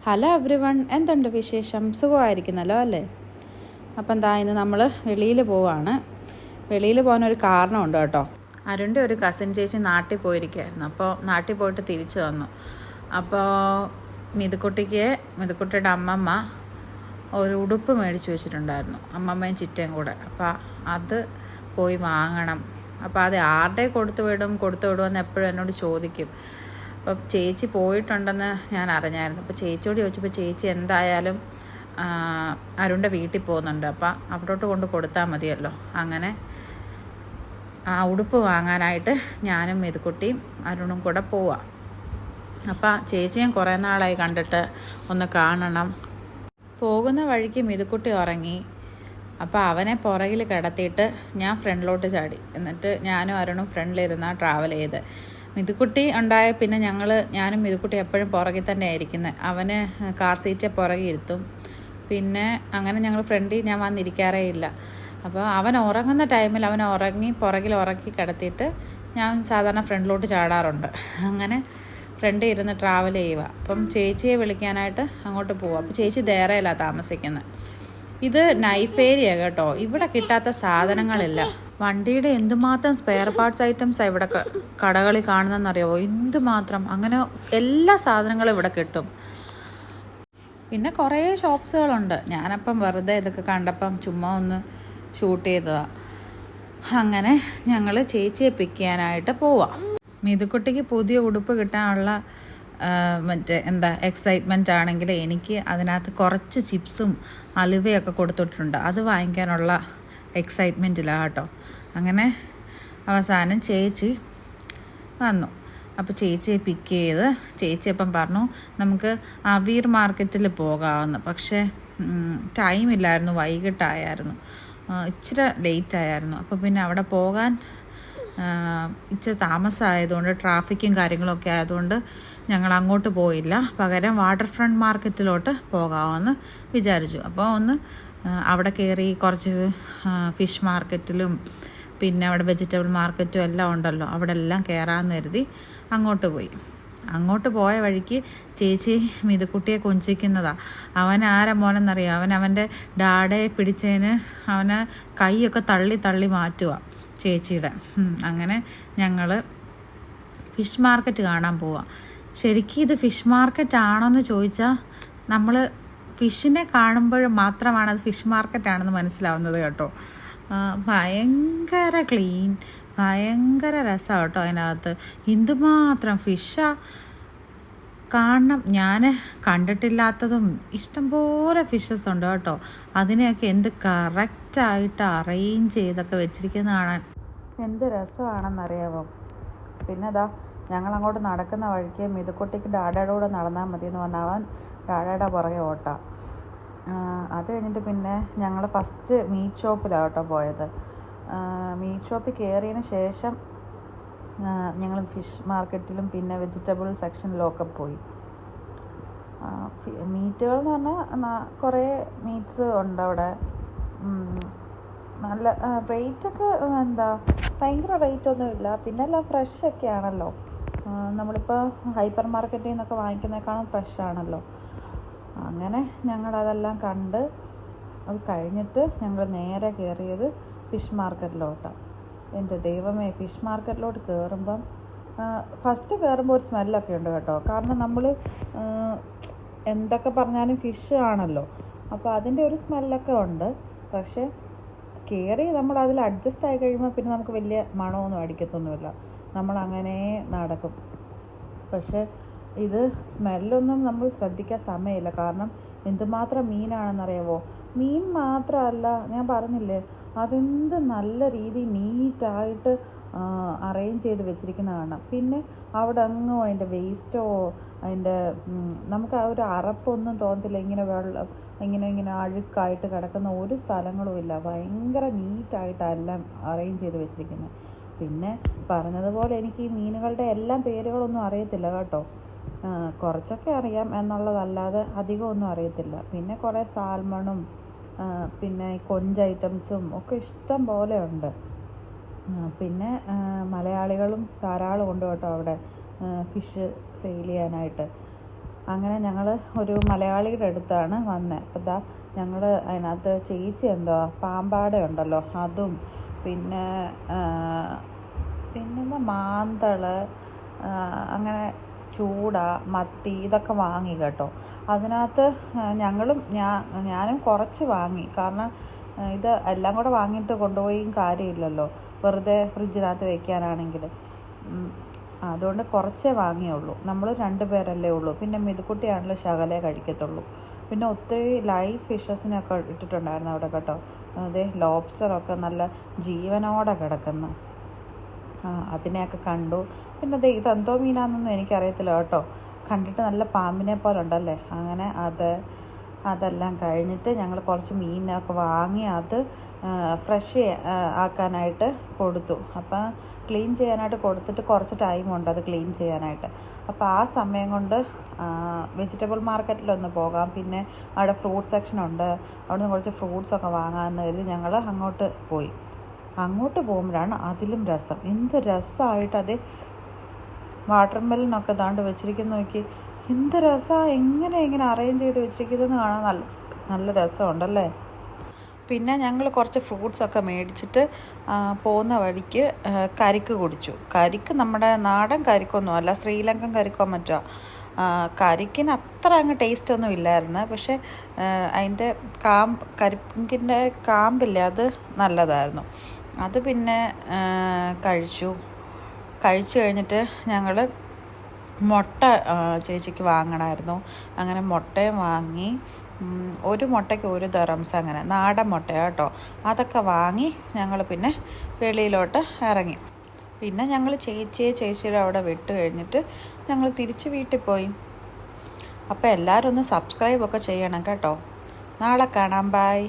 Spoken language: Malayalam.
ഹലോ എവ്രി വൺ, എന്തുണ്ട് വിശേഷം? സുഖമായിരിക്കുന്നല്ലോ അല്ലേ? അപ്പം എന്താ, ഇന്ന് നമ്മൾ വെളിയിൽ പോവാണ്. വെളിയിൽ പോകാനൊരു കാരണമുണ്ട് കേട്ടോ. അരുണിൻ്റെ ഒരു കസിൻ ചേച്ചി നാട്ടിൽ പോയിരിക്കുകയായിരുന്നു. അപ്പോൾ നാട്ടിൽ പോയിട്ട് തിരിച്ചു വന്നു. അപ്പോൾ മിതുക്കുട്ടിയുടെ അമ്മമ്മ ഒരു ഉടുപ്പ് മേടിച്ച് വെച്ചിട്ടുണ്ടായിരുന്നു, അമ്മമ്മയും ചിറ്റയും കൂടെ. അപ്പോൾ അത് പോയി വാങ്ങണം. അപ്പോൾ അത് ആരുടെ കൊടുത്തു വിടുമെന്ന് എപ്പോഴും എന്നോട് ചോദിക്കും. അപ്പം ചേച്ചി പോയിട്ടുണ്ടെന്ന് ഞാൻ അറിഞ്ഞായിരുന്നു. അപ്പോൾ ചേച്ചിയോട് ചോദിച്ചപ്പോൾ ചേച്ചി എന്തായാലും അരുണിൻ്റെ വീട്ടിൽ പോകുന്നുണ്ട്, അപ്പം അവിടോട്ട് കൊണ്ട് കൊടുത്താൽ മതിയല്ലോ. അങ്ങനെ ആ ഉടുപ്പ് വാങ്ങാനായിട്ട് ഞാനും മിതുക്കുട്ടിയും അരുണും കൂടെ പോവാം. അപ്പം ചേച്ചിയും കുറേ നാളായി കണ്ടിട്ട് ഒന്ന് കാണണം. പോകുന്ന വഴിക്ക് മിതുക്കുട്ടി ഉറങ്ങി. അപ്പോൾ അവനെ പുറകിൽ കിടത്തിയിട്ട് ഞാൻ ഫ്രണ്ടിലോട്ട് ചാടി. എന്നിട്ട് ഞാനും അരുണും ഫ്രണ്ടിലിരുന്നാണ് ട്രാവൽ ചെയ്ത്. മിതുക്കുട്ടി ഉണ്ടായ പിന്നെ ഞാനും മിതുക്കുട്ടി എപ്പോഴും പുറകിൽ തന്നെ ആയിരിക്കുന്നത്. അവന് കാർ സീറ്റ് പുറകിൽ ഇരുത്തും. പിന്നെ അങ്ങനെ ഞങ്ങൾ ഫ്രണ്ടിൽ ഞാൻ വന്നിരിക്കാറേ ഇല്ല. അപ്പോൾ അവൻ ഉറങ്ങുന്ന ടൈമിൽ അവൻ പുറകിൽ ഉറക്കി കിടത്തിയിട്ട് ഞാൻ സാധാരണ ഫ്രണ്ടിലോട്ട് ചാടാറുണ്ട്. അങ്ങനെ ഫ്രണ്ടിൽ ഇരുന്ന് ട്രാവൽ ചെയ്യുക. അപ്പം ചേച്ചിയെ വിളിക്കാനായിട്ട് അങ്ങോട്ട് പോവുക. അപ്പോൾ ചേച്ചി ദേറയിലാണ് താമസിക്കുന്നത്. ഇത് നൈഫ് ഏരിയ കേട്ടോ. ഇവിടെ കിട്ടാത്ത സാധനങ്ങളില്ല. വണ്ടിയുടെ എന്തുമാത്രം സ്പെയർ പാർട്സ് ഐറ്റംസാണ് ഇവിടെ കടകളിൽ കാണുന്നതെന്നറിയാമോ? എന്തുമാത്രം! അങ്ങനെ എല്ലാ സാധനങ്ങളും ഇവിടെ കിട്ടും. പിന്നെ കുറേ ഷോപ്സുകളുണ്ട്. ഞാനപ്പം വെറുതെ ഇതൊക്കെ കണ്ടപ്പം ചുമ്മാ ഒന്ന് ഷൂട്ട് ചെയ്തതാണ്. അങ്ങനെ ഞങ്ങൾ ചേച്ചിയെ പിക്ക് ചെയ്യാനായിട്ട് പോവാം. മിതുക്കുട്ടിക്ക് പുതിയ ഉടുപ്പ് കിട്ടാനുള്ള എക്സൈറ്റ്മെൻ്റ് ആണെങ്കിൽ എനിക്ക് അതിനകത്ത് കുറച്ച് ചിപ്സും അലുവയൊക്കെ കൊടുത്തിട്ടുണ്ട്. അത് വാങ്ങിക്കാനുള്ള എക്സൈറ്റ്മെൻറ്റിലാണ് കേട്ടോ. അങ്ങനെ അവസാനം ചേച്ചി വന്നു. അപ്പോൾ ചേച്ചിയെ പിക്ക് ചെയ്ത് ചേച്ചി അപ്പം പറഞ്ഞു നമുക്ക് അവീർ മാർക്കറ്റിൽ പോകാമെന്ന്. പക്ഷേ ടൈമില്ലായിരുന്നു, വൈകിട്ടായിരുന്നു, ഇച്ചിരി ലേറ്റായിരുന്നു. അപ്പോൾ പിന്നെ അവിടെ പോകാൻ ഇച്ചിരി താമസമായതുകൊണ്ട്, ട്രാഫിക്കും കാര്യങ്ങളൊക്കെ ആയതുകൊണ്ട് ഞങ്ങൾ അങ്ങോട്ട് പോയില്ല. പകരം വാട്ടർ ഫ്രണ്ട് മാർക്കറ്റിലോട്ട് പോകാമെന്ന് വിചാരിച്ചു. അപ്പോൾ അവിടെ കയറി കുറച്ച് ഫിഷ് മാർക്കറ്റിലും പിന്നെ അവിടെ വെജിറ്റബിൾ മാർക്കറ്റും എല്ലാം ഉണ്ടല്ലോ, അവിടെ എല്ലാം കയറാമെന്ന് കരുതി അങ്ങോട്ട് പോയി. അങ്ങോട്ട് പോയ വഴിക്ക് ചേച്ചി മിതുക്കുട്ടിയെ കൊഞ്ചിക്കുന്നതാണ്. അവൻ ആരെ മോനെന്നറിയാം, അവൻ്റെ ഡാഡയെ പിടിച്ചതിന് അവന് കൈയൊക്കെ തള്ളി മാറ്റുക ചേച്ചിയുടെ. അങ്ങനെ ഞങ്ങൾ ഫിഷ് മാർക്കറ്റ് കാണാൻ പോവാം. ശരിക്കും ഇത് ഫിഷ് മാർക്കറ്റ് ആണോയെന്ന് ചോദിച്ചാൽ നമ്മൾ ഫിഷിനെ കാണുമ്പോൾ മാത്രമാണ് അത് ഫിഷ് മാർക്കറ്റാണെന്ന് മനസ്സിലാവുന്നത് കേട്ടോ. ഭയങ്കര ക്ലീൻ, ഭയങ്കര രസമാണ് കേട്ടോ. അതിനകത്ത് എന്തുമാത്രം ഫിഷാണ് കാണണം. ഞാൻ കണ്ടിട്ടില്ലാത്തതും ഇഷ്ടംപോലെ ഫിഷസ് ഉണ്ട് കേട്ടോ. അതിനെയൊക്കെ എന്ത് കറക്റ്റായിട്ട് അറേഞ്ച് ചെയ്തൊക്കെ വെച്ചിരിക്കുന്നത് കാണാൻ എന്ത് രസമാണെന്നറിയാമോ. പിന്നെ ഞങ്ങളങ്ങോട്ട് നടക്കുന്ന വഴിക്ക് മിതുക്കുട്ടിക്ക് ഡാഡയുടെ കൂടെ നടന്നാൽ മതി എന്ന് പറഞ്ഞാൽ അവൻ ഡാഡയുടെ പുറകെ ഓട്ടാം. അത് കഴിഞ്ഞിട്ട് പിന്നെ ഞങ്ങൾ ഫസ്റ്റ് മീറ്റ് ഷോപ്പിലാണ് കേട്ടോ പോയത്. മീറ്റ് ഷോപ്പിൽ കയറിയതിന് ശേഷം ഞങ്ങൾ ഫിഷ് മാർക്കറ്റിലും പിന്നെ വെജിറ്റബിൾ സെക്ഷനിലൊക്കെ പോയി. മീറ്റുകൾ എന്ന് പറഞ്ഞാൽ കുറേ മീറ്റ്സ് ഉണ്ട് അവിടെ. നല്ല റേറ്റൊക്കെ ഭയങ്കര റേറ്റൊന്നുമില്ല. പിന്നെ എല്ലാം ഫ്രഷൊക്കെ ആണല്ലോ. നമ്മളിപ്പോൾ ഹൈപ്പർ മാർക്കറ്റിൽ നിന്നൊക്കെ വാങ്ങിക്കുന്നതിനേക്കാളും ഫ്രഷാണല്ലോ. അങ്ങനെ ഞങ്ങളതെല്ലാം കണ്ട് അത് കഴിഞ്ഞിട്ട് ഞങ്ങൾ നേരെ കയറിയത് ഫിഷ് മാർക്കറ്റിലോട്ടാണ്. എൻ്റെ ദൈവമേ, ഫിഷ് മാർക്കറ്റിലോട്ട് കയറുമ്പം ഫസ്റ്റ് കയറുമ്പോൾ ഒരു സ്മെല്ലൊക്കെ ഉണ്ട് കേട്ടോ. കാരണം നമ്മൾ എന്തൊക്കെ പറഞ്ഞാലും ഫിഷ് ആണല്ലോ, അപ്പോൾ അതിൻ്റെ ഒരു സ്മെല്ലൊക്കെ ഉണ്ട്. പക്ഷേ കയറി നമ്മൾ അതിൽ അഡ്ജസ്റ്റ് ആയി കഴിയുമ്പോൾ പിന്നെ നമുക്ക് വലിയ മണമൊന്നും അടിക്കത്തൊന്നുമില്ല, നമ്മളങ്ങനെ നടക്കും. പക്ഷേ ഇത് സ്മെല്ലൊന്നും നമ്മൾ ശ്രദ്ധിക്കാൻ സമയമില്ല. കാരണം എന്തുമാത്രം മീനാണെന്നറിയാമോ. മീൻ മാത്രമല്ല, ഞാൻ പറഞ്ഞില്ലേ, അതെന്ത് നല്ല രീതിയിൽ നീറ്റായിട്ട് അറേഞ്ച് ചെയ്ത് വെച്ചിരിക്കുന്ന കാണാം. പിന്നെ അവിടെ അങ്ങോ അതിൻ്റെ വേസ്റ്റോ അതിൻ്റെ നമുക്ക് ആ ഒരു അറപ്പൊന്നും തോന്നത്തില്ല. ഇങ്ങനെ വെള്ളം ഇങ്ങനെ അഴുക്കായിട്ട് കിടക്കുന്ന ഒരു സ്ഥലങ്ങളും ഇല്ല. ഭയങ്കര നീറ്റായിട്ടാണ് എല്ലാം അറേഞ്ച് ചെയ്ത് വെച്ചിരിക്കുന്നത്. പിന്നെ പറഞ്ഞതുപോലെ എനിക്ക് ഈ മീനുകളുടെ എല്ലാം പേരുകളൊന്നും അറിയത്തില്ല കേട്ടോ. കുറച്ചൊക്കെ അറിയാം എന്നുള്ളതല്ലാതെ അധികമൊന്നും അറിയത്തില്ല. പിന്നെ കുറേ സാൽമണും പിന്നെ കൊഞ്ച് ഐറ്റംസും ഒക്കെ ഇഷ്ടം പോലെ ഉണ്ട്. പിന്നെ മലയാളികളും ധാരാളം ഉണ്ട് കേട്ടോ അവിടെ ഫിഷ് സെയിൽ ചെയ്യാനായിട്ട്. അങ്ങനെ ഞങ്ങൾ ഒരു മലയാളിയുടെ അടുത്താണ് വന്നത്. അപ്പോൾ ഇതാ ഞങ്ങൾ അതിനകത്ത് ചേച്ചി എന്തോ പാമ്പാട ഉണ്ടല്ലോ അതും പിന്നെ പിന്നെന്താ മാന്തൾ, അങ്ങനെ ചൂട, മത്തി ഇതൊക്കെ വാങ്ങി കേട്ടോ. അതിനകത്ത് ഞാനും കുറച്ച് വാങ്ങി. കാരണം ഇത് എല്ലാം കൂടെ വാങ്ങിയിട്ട് കൊണ്ടുപോയും കാര്യമില്ലല്ലോ, വെറുതെ ഫ്രിഡ്ജിനകത്ത് വയ്ക്കാനാണെങ്കിൽ. അതുകൊണ്ട് കുറച്ചേ വാങ്ങിയുള്ളൂ. നമ്മൾ 2 പേരല്ലേ ഉള്ളൂ. പിന്നെ മിതുക്കുട്ടിയാണല്ലോ ശകലേ കഴിക്കത്തുള്ളൂ. പിന്നെ ഒത്തിരി ലൈവ് ഫിഷസിനൊക്കെ ഇട്ടിട്ടുണ്ടായിരുന്നു അവിടെ കേട്ടോ. അതെ, ലോബ്സ്റ്ററൊക്കെ നല്ല ജീവനോടെ കിടക്കുന്നു. അതിനെയൊക്കെ കണ്ടു. പിന്നെ ഇതെന്തോ മീനാണെന്നൊന്നും എനിക്കറിയത്തില്ല കേട്ടോ. കണ്ടിട്ട് നല്ല പാമ്പിനെ പോലെ ഉണ്ടല്ലേ. അങ്ങനെ അതെല്ലാം കഴിഞ്ഞിട്ട് ഞങ്ങൾ കുറച്ച് മീനൊക്കെ വാങ്ങി അത് ഫ്രഷ് ആക്കാനായിട്ട് കൊടുത്തു. അപ്പം ക്ലീൻ ചെയ്യാനായിട്ട് കൊടുത്തിട്ട് കുറച്ച് ടൈമുണ്ട് അത് ക്ലീൻ ചെയ്യാനായിട്ട്. അപ്പോൾ ആ സമയം കൊണ്ട് വെജിറ്റബിൾ മാർക്കറ്റിലൊന്ന് പോകാം. പിന്നെ അവിടെ ഫ്രൂട്ട് സെക്ഷനുണ്ട്, അവിടെ നിന്ന് കുറച്ച് ഫ്രൂട്ട്സൊക്കെ വാങ്ങാമെന്ന് കരുതി ഞങ്ങൾ അങ്ങോട്ട് പോയി. അങ്ങോട്ട് പോകുമ്പോഴാണ് അതിലും രസം. എന്ത് രസമായിട്ട് അത് വാട്ടർ മെലനൊക്കെ ദാണ്ട് വെച്ചിരിക്കുന്ന നോക്കി. എന്ത് രസമാണ്, എങ്ങനെ അറേഞ്ച് ചെയ്ത് വെച്ചിരിക്കുന്നതെന്ന് കാണാൻ നല്ല രസമുണ്ടല്ലേ. പിന്നെ ഞങ്ങൾ കുറച്ച് ഫ്രൂട്ട്സൊക്കെ മേടിച്ചിട്ട് പോകുന്ന വഴിക്ക് കരിക്ക് കുടിച്ചു. കരിക്ക് നമ്മുടെ നാടൻ കരിക്കൊന്നും അല്ല, ശ്രീലങ്കൻ കരിക്കോ മറ്റോ. കരിക്കിന് അത്ര അങ്ങ് ടേസ്റ്റ് ഒന്നും ഇല്ലായിരുന്നു. പക്ഷേ അതിൻ്റെ കരിക്കിൻ്റെ കാമ്പില്ലേ, അത് നല്ലതായിരുന്നു. അത് പിന്നെ കഴിച്ചു കഴിഞ്ഞിട്ട് ഞങ്ങൾ മുട്ട ചേച്ചിക്ക് വാങ്ങണമായിരുന്നു. അങ്ങനെ മുട്ടയും വാങ്ങി. ഒരു മുട്ടയ്ക്ക് 1 ദിർഹംസ്, അങ്ങനെ നാടൻ മുട്ടയാണ് കേട്ടോ. അതൊക്കെ വാങ്ങി ഞങ്ങൾ പിന്നെ വെളിയിലോട്ട് ഇറങ്ങി. പിന്നെ ഞങ്ങൾ ചേച്ചിയുടെ അവിടെ വിട്ട് കഴിഞ്ഞിട്ട് ഞങ്ങൾ തിരിച്ച് വീട്ടിൽ പോയി. അപ്പോൾ എല്ലാവരും ഒന്ന് സബ്സ്ക്രൈബൊക്കെ ചെയ്യണം കേട്ടോ. നാളെ കാണാം. ബൈ.